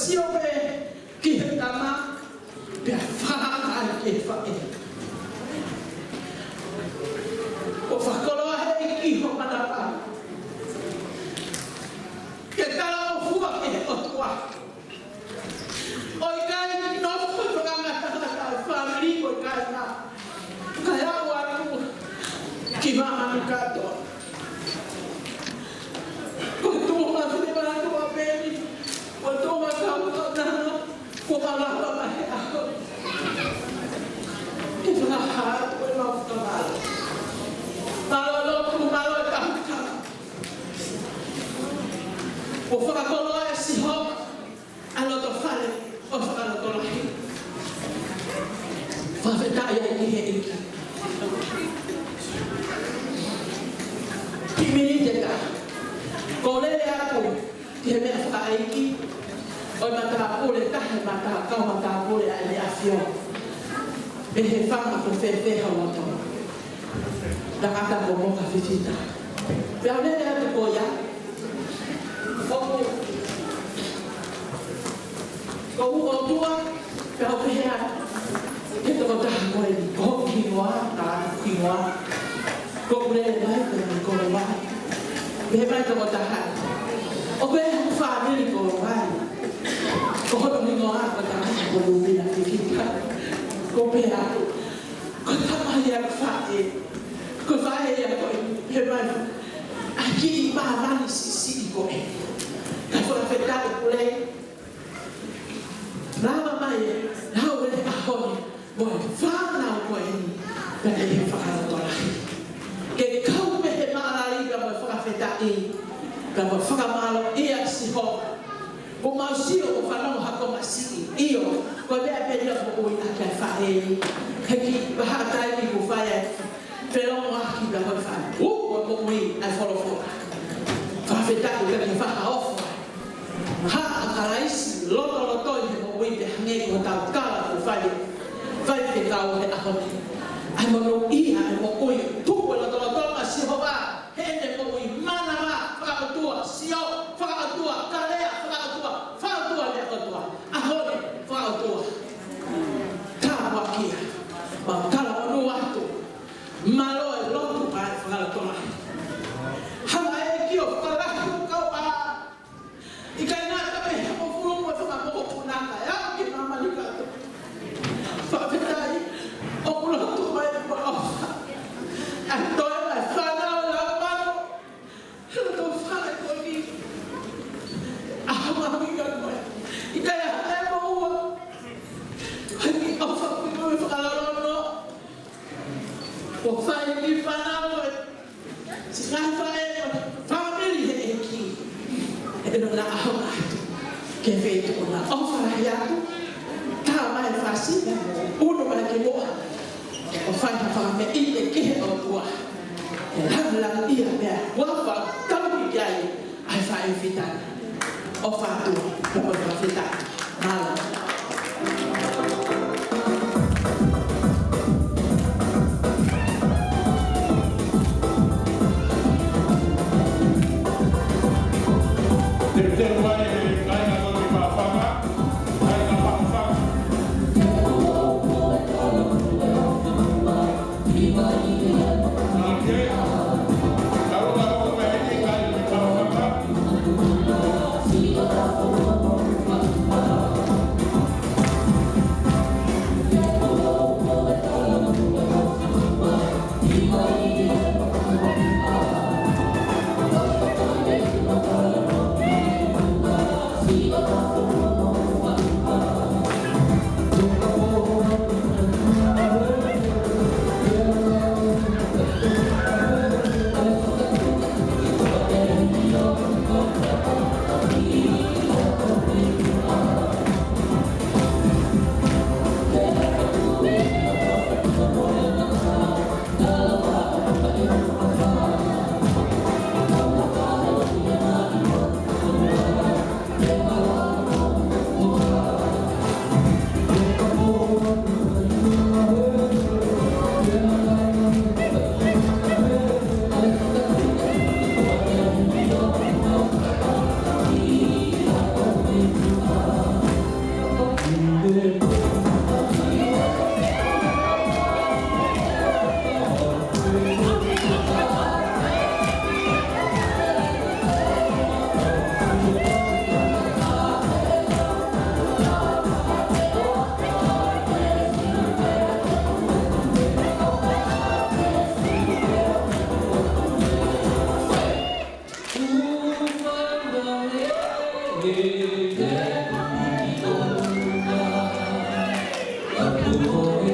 siope ki tama pe fa ke fa e o fa kolo he ki ho mana pa ke tala o fuga ke o tua oi kai no fu ka ngata ka family ko kai na kaya wa ki mama ni ka to ko tu ma se para to apeni ko to ma ka na ko mala pa he ako ki fa ha ko ma ko malo malo lo ku malo ka ka o fa ko lo e si ho alo to fale o fa lo to lo fa veta ya ki he iki Kimini jeka, kole aku dia merasa aiki, orang mata boleh kah mata kau mata boleh ada afion, behefang aku fefe hawa tu, dah kata bomo kafita, biarlah dia tu koya, kau tua, kau pehat, kita kau dah kau ini, kau kiwa, tak kiwa. Kau boleh baik dengan kau baik, bebas kau tahan. Oke, family kau baik. Kau tak mengolah kau tahan kau boleh nak fikir. Kau perlu, kau tak mahu fakir. Kau fakir kau bebas. Aki mama ni sisi kau. Kau afetar boleh. Lama mai, lau boleh ahoni. Boleh faham kau ini. Boleh faham kau lagi. Ke kau mehe maalari ka mo whakawhetai ka mo whakamalo ia si ho o mausio o whanau hako masiki iyo ko mea peria mo ui a kai whae heki wahatai ki ku whae whelongo haki ka hoi whae o mo ui ai wholofo whakawhetai ka ki whakaofa ha a karaisi loto lotoi he mo ui te hange ko tau kala ku whae whae te kau he ahoni ai mo no ia ai mo ui tuku la tola tola si hoba hene mo ui mana ma whakatua sio whakatua kalea whakatua le atua ahone whakatua tawa kia ma kala onu atu malo e lotu ai whakatola hanga e kio whakarahu kau a ikai nā kape mo furumu e whakamoko punaka e au ki mama ni kato whakawhetai o kulotu mai mo ofa Antoy mai whanau la mano. Hito whare ko ni. Ahama minga koe. Ika ia hae mo ua. Hangi ofa kuno e whakarono. O whae ni whanau koe. Si ngai whae koe. Family he eki. E no na ahama atu. Ke whetu o na ofa rahi atu. Tā mai whasi. Uno mai ke moa. O whai hawhaka me i te kehe o tua. E lang ia mea wafa tau ki ai ai whae whitana. O whātua, ka poi whitana. Māla. Terima kasih.